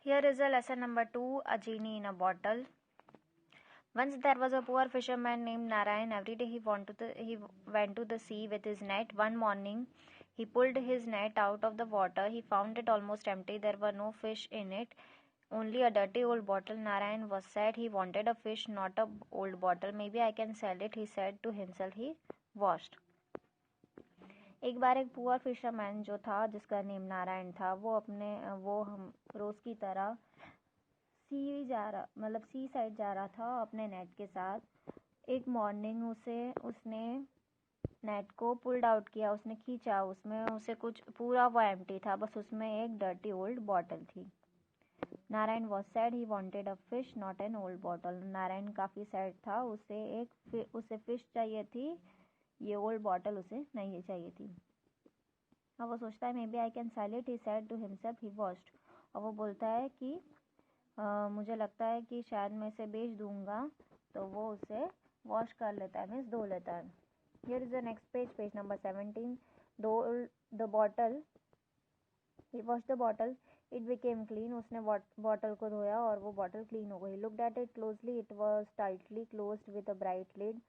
Here is a lesson number 2, a genie in a bottle. Once there was a poor fisherman named Narayan. Every day he went to the sea with his net. One morning he pulled his net out of the water. He found it almost empty. There were no fish in it, only a dirty old bottle. Narayan was sad. He wanted a fish, not a old bottle. Maybe I can sell it, he said to himself. He washed. एक बार एक poor fisherman जो था, जिसका name Narayan था, वो हम रोज़ की तरह सी साइड जा रहा था अपने नेट के साथ। एक मॉर्निंग उसने नेट को पुल्ड आउट किया, उसने खींचा, उसमें उसे कुछ पूरा वो एम्प्टी था, बस उसमें एक डर्टी ओल्ड बॉटल थी। Narayan was sad. He wanted a fish, not an old bottle. Narayan काफ़ी सैड था, उसे फिश चाहिए थी, ये ओल्ड बॉटल उसे नहीं चाहिए थी। अब वो सोचता है maybe I can sell it, he said to himself. He washed. और वो बोलता है कि मुझे लगता है कि शायद मैं इसे बेच दूंगा, तो वो उसे वॉश कर लेता है, मीन्स धो लेता है। Here is the next page, page number 17. The bottle, he wash the bottle, it became clean. उसने बॉटल को धोया और वो बॉटल क्लीन हो गई. Looked at it closely. It was tightly closed with a bright lid.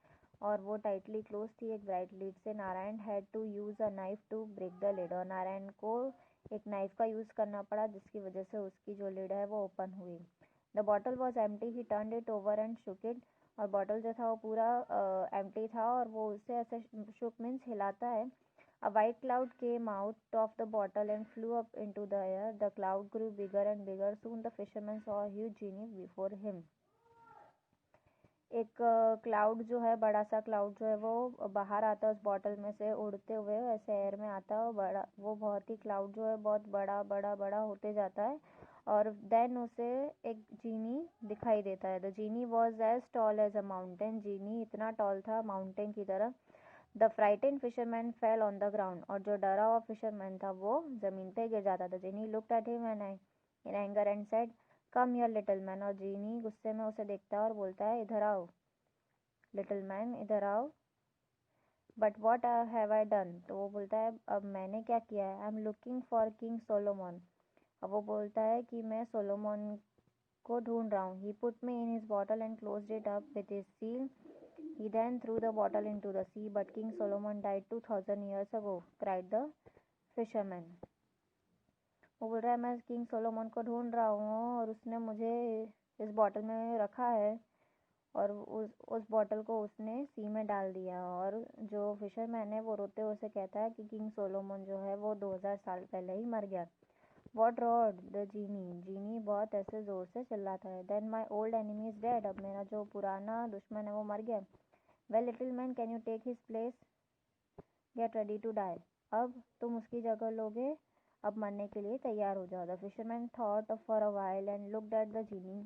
और वो tightly close थी एक ब्राइट लिड से. Narayan had to use a knife to break the lid. और नारायण को एक नाइफ का यूज़ करना पड़ा, जिसकी वजह से उसकी जो लिड है वो ओपन हुई. The bottle was empty. He turned it over and shook it. और बॉटल जो था वो पूरा एम्प्टी था और वो उसे ऐसे शुक मीन्स हिलाता है. A white cloud came out of the bottle and flew up into the air. The cloud grew bigger and bigger. Soon the fisherman saw a huge genie before him. एक cloud जो है, बड़ा सा cloud जो है वो बाहर आता है उस बॉटल में से, उड़ते हुए ऐसे एयर में आता है. बड़ा, वो बहुत ही क्लाउड जो है बहुत बड़ा बड़ा बड़ा होते जाता है. और देन उसे एक जीनी दिखाई देता है. The genie was as tall as a mountain. Genie इतना टॉल था माउंटेन की तरह. The frighten fisherman fell on the ground. और जो डरा हुआ फिशरमैन था वो ज़मीन पे गिर जाता था. Genie looked at him in anger and said, come here little man. और जीनी गुस्से में उसे देखता है और बोलता है, इधर आओ लिटिल मैन, इधर आओ. But what have I done. तो वो बोलता है, अब मैंने क्या किया है. I am looking for king Solomon. अब वो बोलता है कि मैं सोलोमन को ढूंढ रहा हूँ. He put me in his bottle and closed it up with his seal. He then threw the bottle into the sea, but King Solomon died 2000 years ago, cried the fisherman. वो बोल रहा है, मैं king Solomon को ढूंढ रहा हूँ और उसने मुझे इस बॉटल में रखा है, और उस बॉटल को उसने सी में डाल दिया. और जो फिशरमैन है वो रोते हुए उसे कहता है कि किंग सोलोमन जो है वो 2000 साल पहले ही मर गया. What roared the genie. Genie बहुत ऐसे ज़ोर से चिल्लाता है. Then my old enemy is dead. अब मेरा जो पुराना दुश्मन है वो मर गया. Well little man, can you take his place, get ready to die. अब तुम उसकी जगह लोगे, अब मरने के लिए तैयार हो जाओ. The fisherman thought for a while and looked at the genie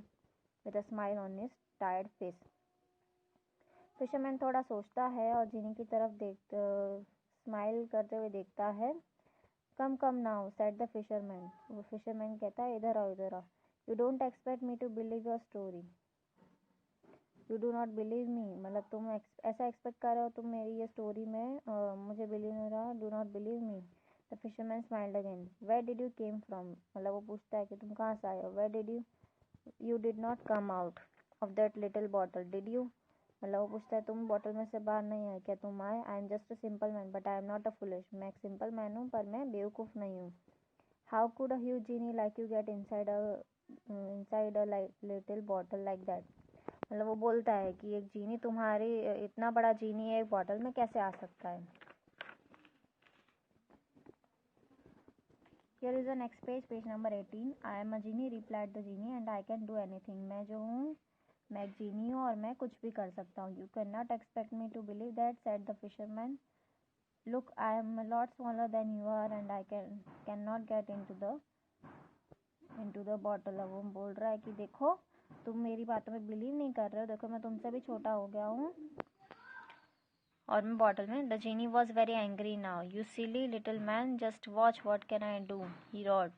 with a smile on his tired face. Fisherman थोड़ा सोचता है और जीनी की तरफ स्माइल करते हुए देखता है. Come come now, said the fisherman. वो फिशरमैन कहता है, इधर आओ इधर आओ. You don't expect me to believe your story. You do not believe me, मतलब तुम ऐसा एक्सपेक्ट कर रहे हो तुम मेरी ये स्टोरी में मुझे बिलीव नहीं रहा. Do not believe me. The fisherman smiled again. Where did you came from. मतलब वो पूछता है कि तुम कहाँ से आए हो. Where did you did not come out of that little bottle, did you. मतलब वो पूछता है, तुम बॉटल में से बाहर नहीं आए क्या, तुम आए. I am just a simple man but I am not a foolish. मैं एक सिंपल मैन हूँ पर मैं बेवकूफ़ नहीं हूँ. How could a huge genie like you get inside a little bottle like that. मतलब वो बोलता है कि एक जीनी तुम्हारी, इतना बड़ा जीनी एक बॉटल में कैसे आ सकता है. Here is the next page, page number 18. I am a genie, replied the genie, and I can do anything. मैं जो हूँ, मैं एक जीनी हूँ और मैं कुछ भी कर सकता हूँ. You cannot expect me to believe that, said the fisherman. Look, I am a lot smaller than you are, and I cannot get into the bottle. अब वो बोल रहा है कि देखो, तुम मेरी बातों में बिलीव नहीं कर रहे हो. देखो, मैं तुमसे भी छोटा हो गया हूँ और मैं बॉटल में. The genie was very angry now. You silly little man, just watch what can I do, he roared.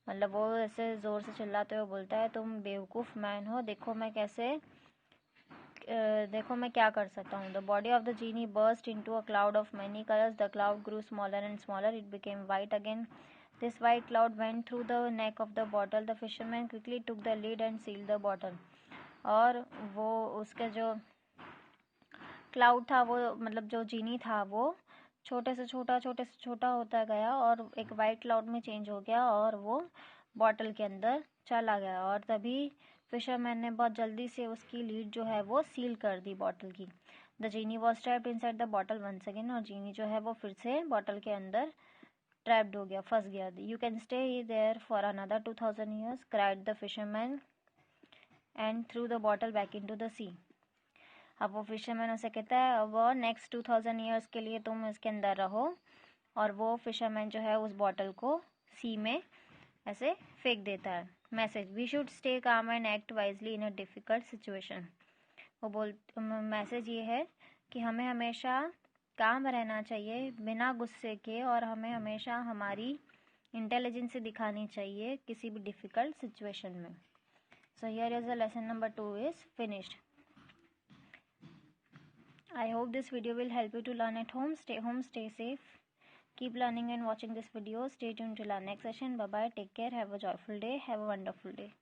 मतलब वो ऐसे ज़ोर से चिल्लाते हुए बोलता है, तुम बेवकूफ़ मैन हो, देखो मैं क्या कर सकता हूँ. The body of the genie burst into a cloud of many colours. The cloud grew smaller and smaller. It became white again. This white cloud went through the neck of the bottle. The fisherman quickly took the lid and sealed the bottle. और वो उसका जो cloud था वो मतलब जो जीनी था वो छोटे से छोटा होता गया और एक वाइट क्लाउड में चेंज हो गया और वो बॉटल के अंदर चला गया। और तभी फिशरमैन ने बहुत जल्दी से उसकी लीड जो है वो सील कर दी बॉटल की। The genie was trapped inside the bottle once again. और जीनी जो है वो फिर से बॉटल के अंदर ट्रैप्ड हो गया, फंस गया। You can stay there for another 2000 years, cried the fisherman and threw the bottle back into the sea. अब वो फिशरमैन उसे कहता है अब वो नेक्स्ट 2000 years के लिए तुम इसके अंदर रहो। और वो फिशरमैन जो है उस बॉटल को सी में ऐसे फेंक देता है। Message, we should stay calm and act wisely in a difficult situation. वो मैसेज ये है कि हमें हमेशा काम रहना चाहिए बिना गुस्से के और हमें हमेशा हमारी इंटेलिजेंस दिखानी चाहिए किसी भी डिफ़िकल्ट सिचुएशन में। So here is the lesson number 2 is finished. I hope this video will help you to learn at home. Stay home, stay safe. Keep learning and watching this video. Stay tuned till our next session. Bye bye. Take care. Have a joyful day. Have a wonderful day.